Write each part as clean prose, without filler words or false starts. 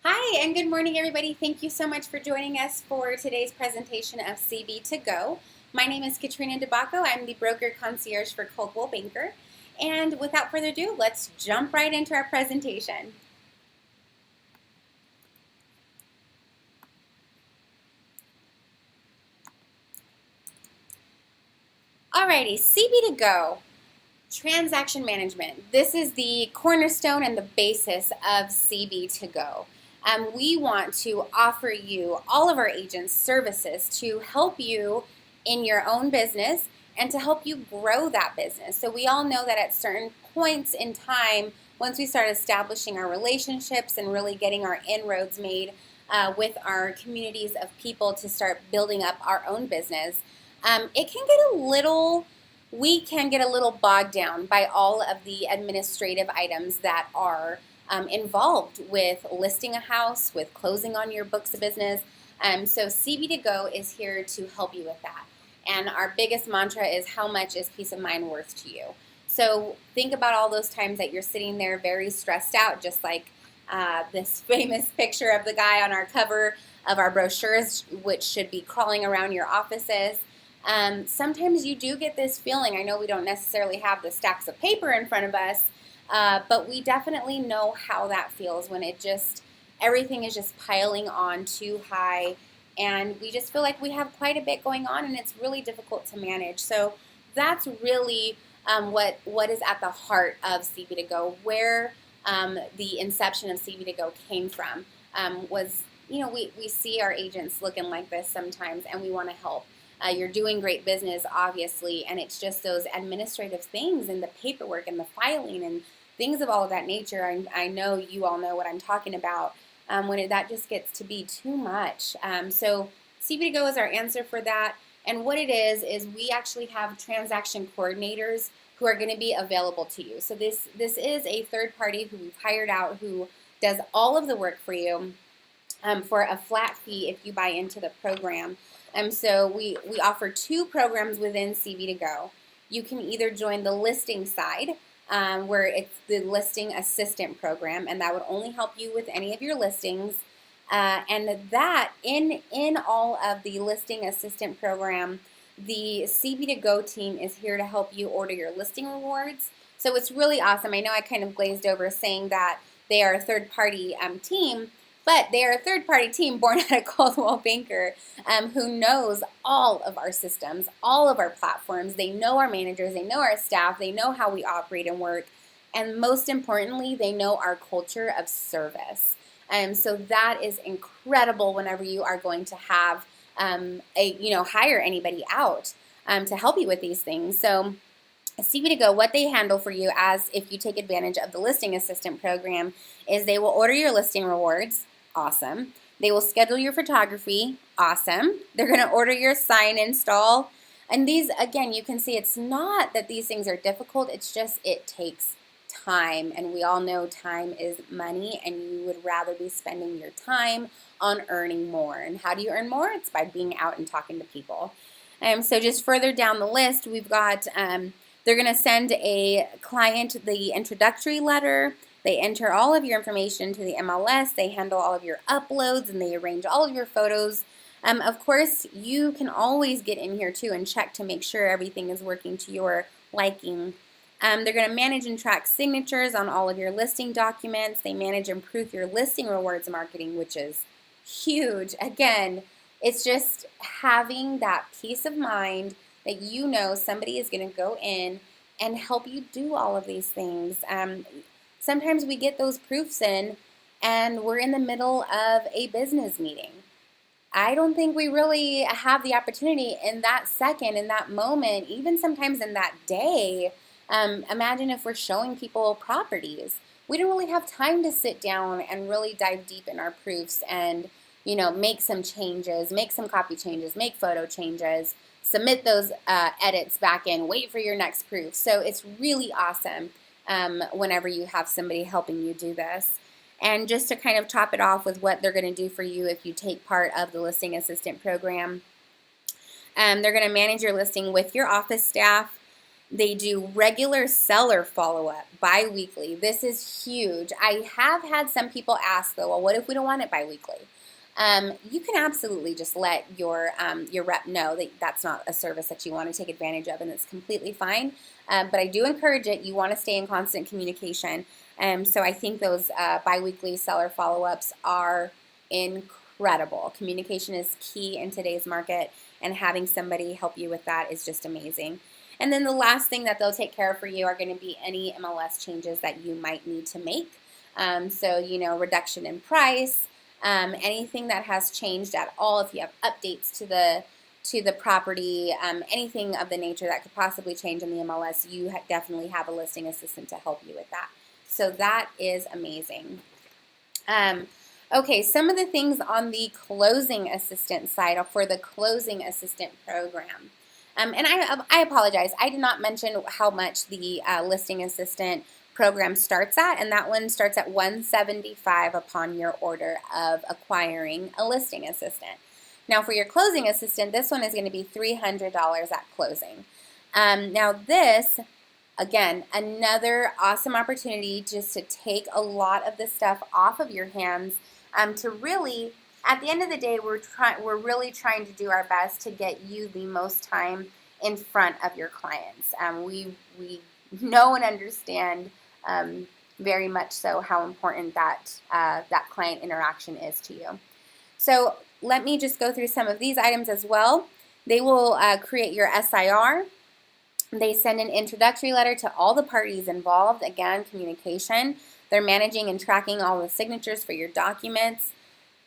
Hi, and good morning, everybody. Thank you so much for joining us for today's presentation of CB2Go. My name is Katrina DeBacco. I'm the broker concierge for Coldwell Banker. And without further ado, let's jump right into our presentation. Alrighty, CB2Go, transaction management. This is the cornerstone and the basis of CB2Go. We want to offer you, all of our agents, services to help you in your own business and to help you grow that business. So we all know that at certain points in time, once we start establishing our relationships and really getting our inroads made with our communities of people to start building up our own business, we can get a little bogged down by all of the administrative items that are involved with listing a house, with closing on your books of business. So CB2Go is here to help you with that. And our biggest mantra is, how much is peace of mind worth to you? So think about all those times that you're sitting there very stressed out, just like this famous picture of the guy on our cover of our brochures, which should be crawling around your offices. Sometimes you do get this feeling. I know we don't necessarily have the stacks of paper in front of us, but we definitely know how that feels when everything is just piling on too high, and we just feel like we have quite a bit going on, and it's really difficult to manage. So that's really what is at the heart of CB2Go, where the inception of CB2Go came from. We see our agents looking like this sometimes, and we want to help. You're doing great business, obviously, and it's just those administrative things and the paperwork and the filing and things of all of that nature. I know you all know what I'm talking about when that just gets to be too much. So CB2Go is our answer for that. And what it is we actually have transaction coordinators who are going to be available to you. So this is a third party who we've hired out who does all of the work for you for a flat fee if you buy into the program. So we offer two programs within CB2Go. You can either join the listing side, where it's the listing assistant program, and that would only help you with any of your listings. And that in all of the listing assistant program, the CB2Go team is here to help you order your listing rewards. So it's really awesome. I know I kind of glazed over saying that they are a third-party team, but they are a third-party team born out of Coldwell Banker who knows all of our systems, all of our platforms. They know our managers, they know our staff, they know how we operate and work, and most importantly, they know our culture of service. So that is incredible whenever you are going to have hire anybody out to help you with these things. So CB2Go, what they handle for you as if you take advantage of the listing assistant program is they will order your listing rewards. Awesome. They will schedule your photography. Awesome. They're going to order your sign install. And these, again, you can see it's not that these things are difficult. It's just it takes time. And we all know time is money, and you would rather be spending your time on earning more. And how do you earn more? It's by being out and talking to people. So just further down the list, we've got they're going to send a client the introductory letter. They enter all of your information to the MLS. They handle all of your uploads, and they arrange all of your photos. Of course, you can always get in here too and check to make sure everything is working to your liking. They're going to manage and track signatures on all of your listing documents. They manage and proof your listing rewards marketing, which is huge. Again, it's just having that peace of mind that you know somebody is going to go in and help you do all of these things. Sometimes we get those proofs in and we're in the middle of a business meeting. I don't think we really have the opportunity in that second, in that moment, even sometimes in that day. Imagine if we're showing people properties. We don't really have time to sit down and really dive deep in our proofs and make some changes, make some copy changes, make photo changes, submit those edits back in, wait for your next proof. So it's really awesome whenever you have somebody helping you do this. And just to kind of top it off with what they're going to do for you if you take part of the listing assistant program, they're going to manage your listing with your office staff. They do regular seller follow-up bi-weekly. This is huge. I have had some people ask, though, well, what if we don't want it bi-weekly? You can absolutely just let your rep know that that's not a service that you want to take advantage of, and it's completely fine. But I do encourage it. You want to stay in constant communication. So I think those bi-weekly seller follow-ups are incredible. Communication is key in today's market, and having somebody help you with that is just amazing. And then the last thing that they'll take care of for you are going to be any MLS changes that you might need to make. So, reduction in price, anything that has changed at all, if you have updates to the property, anything of the nature that could possibly change in the MLS, you definitely have a listing assistant to help you with that. So that is amazing. Okay, some of the things on the closing assistant side for the closing assistant program. And I apologize, I did not mention how much the listing assistant program starts at, and that one starts at $175 upon your order of acquiring a listing assistant. Now for your closing assistant, this one is going to be $300 at closing. Now this, again, another awesome opportunity just to take a lot of the stuff off of your hands, to really, at the end of the day, we're really trying to do our best to get you the most time in front of your clients. We know and understand very much so how important that client interaction is to you. So let me just go through some of these items as well. They will create your SIR. They send an introductory letter to all the parties involved. Again, communication. They're managing and tracking all the signatures for your documents.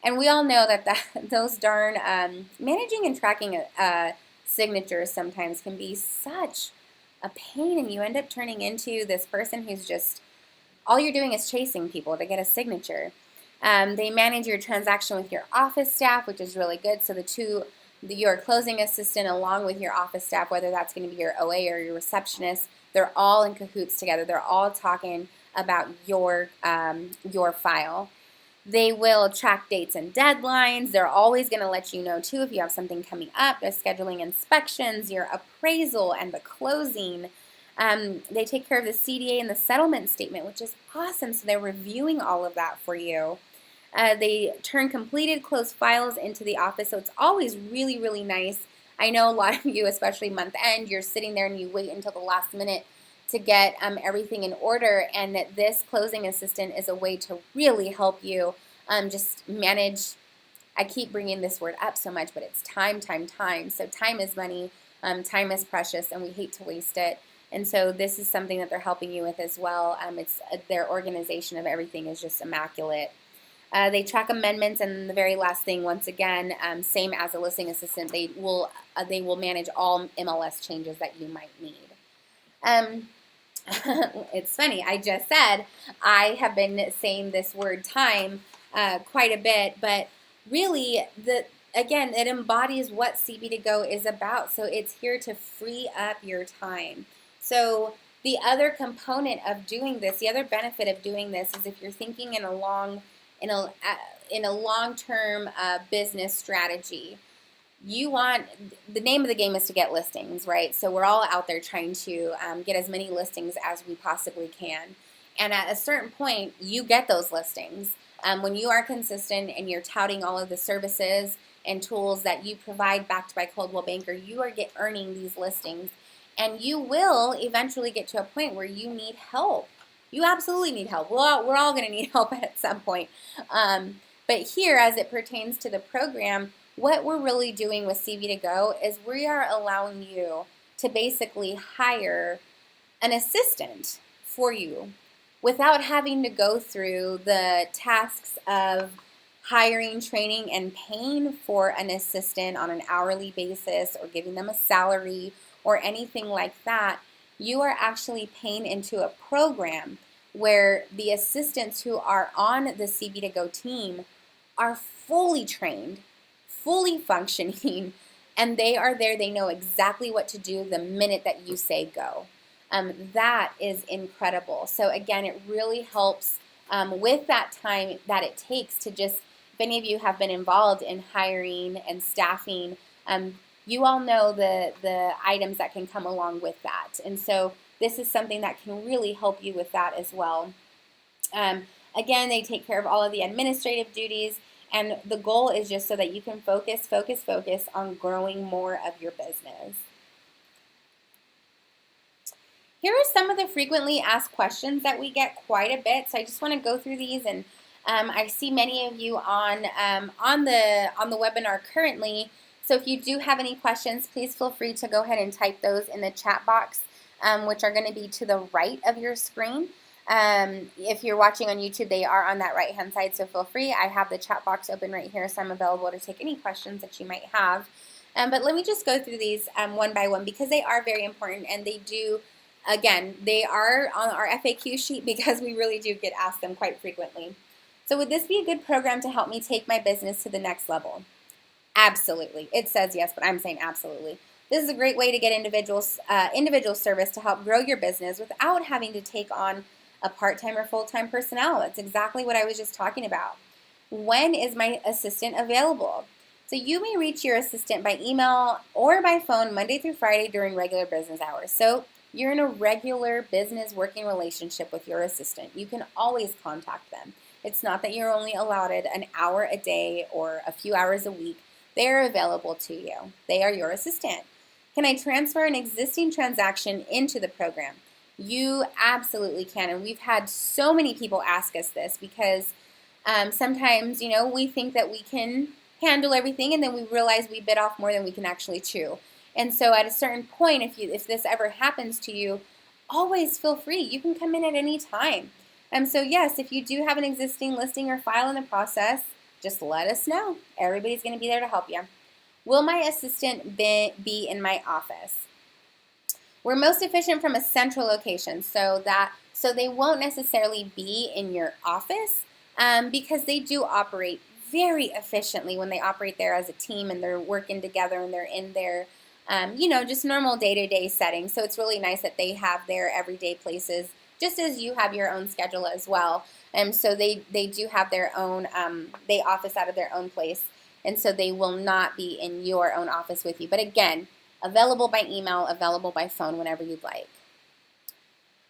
And we all know that those darn managing and tracking signatures sometimes can be such a pain, and you end up turning into this person who's just, all you're doing is chasing people to get a signature. They manage your transaction with your office staff, which is really good. So your closing assistant along with your office staff, whether that's going to be your OA or your receptionist, they're all in cahoots together. They're all talking about your file. They will track dates and deadlines. They're always going to let you know, too, if you have something coming up. They're scheduling inspections, your appraisal, and the closing. They take care of the CDA and the settlement statement, which is awesome. So they're reviewing all of that for you. They turn completed closed files into the office, so it's always really, really nice. I know a lot of you, especially month end, you're sitting there and you wait until the last minute to get everything in order, and that this closing assistant is a way to really help you just manage. I keep bringing this word up so much, but it's time. So time is money, time is precious, and we hate to waste it. And so this is something that they're helping you with as well. It's their organization of everything is just immaculate. They track amendments, and the very last thing, once again, same as a listing assistant, they will manage all MLS changes that you might need. It's funny, I just said I have been saying this word time quite a bit, but really, again, it embodies what CB2Go is about. So it's here to free up your time. So the other component of doing this, the other benefit of doing this, is if you're thinking in a long-term business strategy, the name of the game is to get listings, right? So we're all out there trying to get as many listings as we possibly can. And at a certain point, you get those listings. When you are consistent and you're touting all of the services and tools that you provide backed by Coldwell Banker, you are earning these listings. And you will eventually get to a point where you need help. You absolutely need help. We're all going to need help at some point. But here, as it pertains to the program, what we're really doing with CB2Go is we are allowing you to basically hire an assistant for you without having to go through the tasks of hiring, training, and paying for an assistant on an hourly basis or giving them a salary or anything like that. You are actually paying into a program where the assistants who are on the CB2Go team are fully trained, fully functioning, and they are there. They know exactly what to do the minute that you say go. That is incredible. So again, it really helps with that time that it takes to just, if any of you have been involved in hiring and staffing you all know the items that can come along with that. And so this is something that can really help you with that as well. Again, they take care of all of the administrative duties, and the goal is just so that you can focus on growing more of your business. Here are some of the frequently asked questions that we get quite a bit, so I just want to go through these. And I see many of you on the webinar currently, so if you do have any questions, please feel free to go ahead and type those in the chat box, which are going to be to the right of your screen. If you're watching on YouTube, they are on that right-hand side, so feel free. I have the chat box open right here, so I'm available to take any questions that you might have. But let me just go through these one by one, because they are very important, and they do, again, they are on our FAQ sheet because we really do get asked them quite frequently. So would this be a good program to help me take my business to the next level? Absolutely. It says yes, but I'm saying absolutely. This is a great way to get individual service to help grow your business without having to take on a part-time or full-time personnel. That's exactly what I was just talking about. When is my assistant available? So you may reach your assistant by email or by phone Monday through Friday during regular business hours. So you're in a regular business working relationship with your assistant. You can always contact them. It's not that you're only allotted an hour a day or a few hours a week. They're available to you. They are your assistant. Can I transfer an existing transaction into the program? You absolutely can, and we've had so many people ask us this because sometimes, we think that we can handle everything, and then we realize we bit off more than we can actually chew. And so at a certain point, if this ever happens to you, always feel free. You can come in at any time. So yes, if you do have an existing listing or file in the process, just let us know. Everybody's going to be there to help you. Will my assistant be in my office? We're most efficient from a central location, so they won't necessarily be in your office because they do operate very efficiently when they operate there as a team and they're working together and they're in their just normal day-to-day settings. So it's really nice that they have their everyday places, just as you have your own schedule as well. So they do have their own, they office out of their own place, and so they will not be in your own office with you. But again, available by email, available by phone whenever you'd like.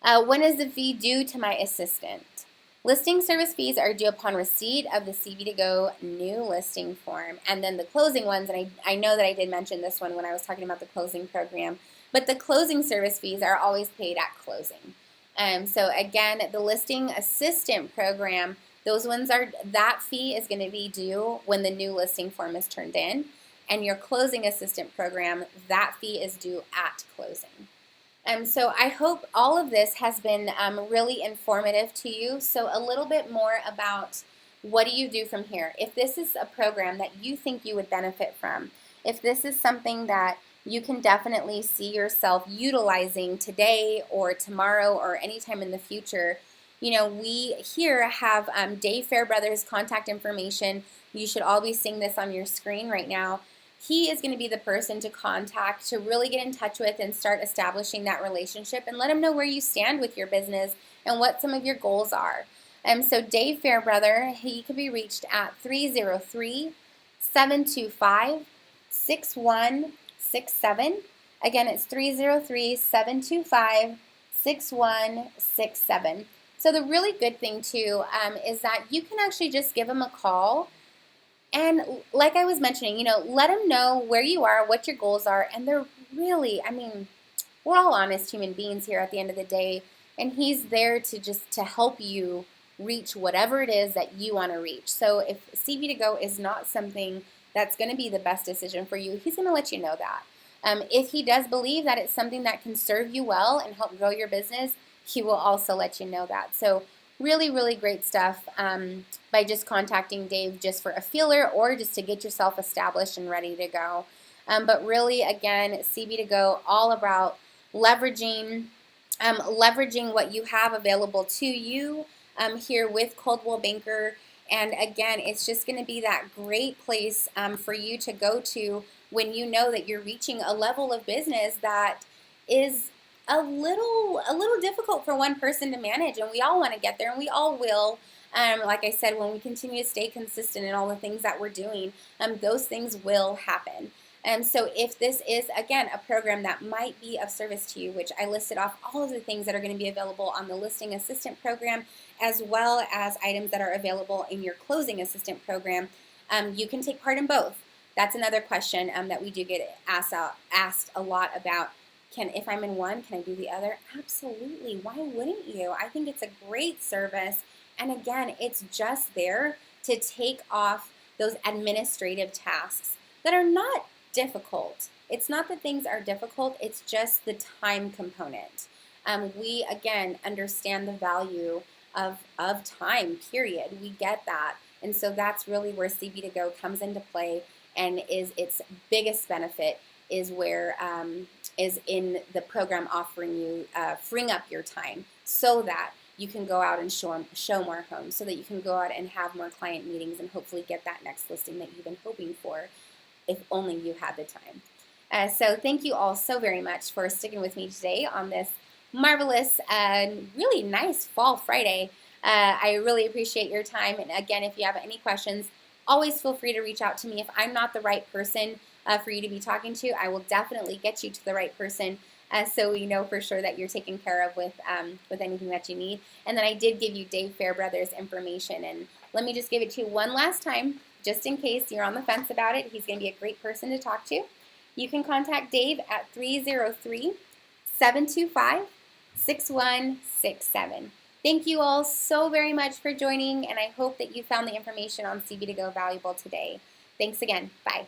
When is the fee due to my assistant? Listing service fees are due upon receipt of the CB2Go new listing form, and then the closing ones, and I know that I did mention this one when I was talking about the closing program, but the closing service fees are always paid at closing. So again, the listing assistant program, that fee is going to be due when the new listing form is turned in, and your closing assistant program, that fee is due at closing. So I hope all of this has been really informative to you. So a little bit more about what do you do from here. If this is a program that you think you would benefit from, if this is something that you can definitely see yourself utilizing today or tomorrow or anytime in the future, we here have Dave Fairbrother's contact information. You should all be seeing this on your screen right now. He is going to be the person to contact to really get in touch with and start establishing that relationship and let him know where you stand with your business and what some of your goals are. So Dave Fairbrother, he can be reached at 303-725-6167. Again, it's 303-725-6167. So the really good thing too is that you can actually just give him a call. And like I was mentioning, let them know where you are, what your goals are, and they're really, we're all honest human beings here at the end of the day, and he's there to help you reach whatever it is that you want to reach. So if CB2Go is not something that's going to be the best decision for you, he's going to let you know that. If he does believe that it's something that can serve you well and help grow your business, he will also let you know that. So really, really great stuff by just contacting Dave just for a feeler or just to get yourself established and ready to go. But really, again, CB2Go, all about leveraging what you have available to you here with Coldwell Banker. And again, it's just going to be that great place for you to go to when you know that you're reaching a level of business that is a little difficult for one person to manage, and we all want to get there, and we all will. Like I said, when we continue to stay consistent in all the things that we're doing, those things will happen. So if this is, again, a program that might be of service to you, which I listed off all of the things that are going to be available on the listing assistant program, as well as items that are available in your closing assistant program, you can take part in both. That's another question that we do get asked a lot about. If I'm in one, can I do the other? Absolutely. Why wouldn't you? I think it's a great service. And again, it's just there to take off those administrative tasks that are not difficult. It's not that things are difficult, it's just the time component. We, again, understand the value of time, period. We get that. And so that's really where CB2Go comes into play, and is its biggest benefit is where is in the program offering you freeing up your time so that you can go out and show more homes, so that you can go out and have more client meetings and hopefully get that next listing that you've been hoping for, if only you had the time. So thank you all so very much for sticking with me today on this marvelous and really nice fall Friday. I really appreciate your time. And again, if you have any questions, always feel free to reach out to me. If I'm not the right person for you to be talking to, I will definitely get you to the right person, so we know for sure that you're taken care of with anything that you need. And then I did give you Dave Fairbrother's information, and let me just give it to you one last time, just in case you're on the fence about it. He's going to be a great person to talk to. You can contact Dave at 303-725-6167. Thank you all so very much for joining, and I hope that you found the information on CB2Go valuable today. Thanks again. Bye.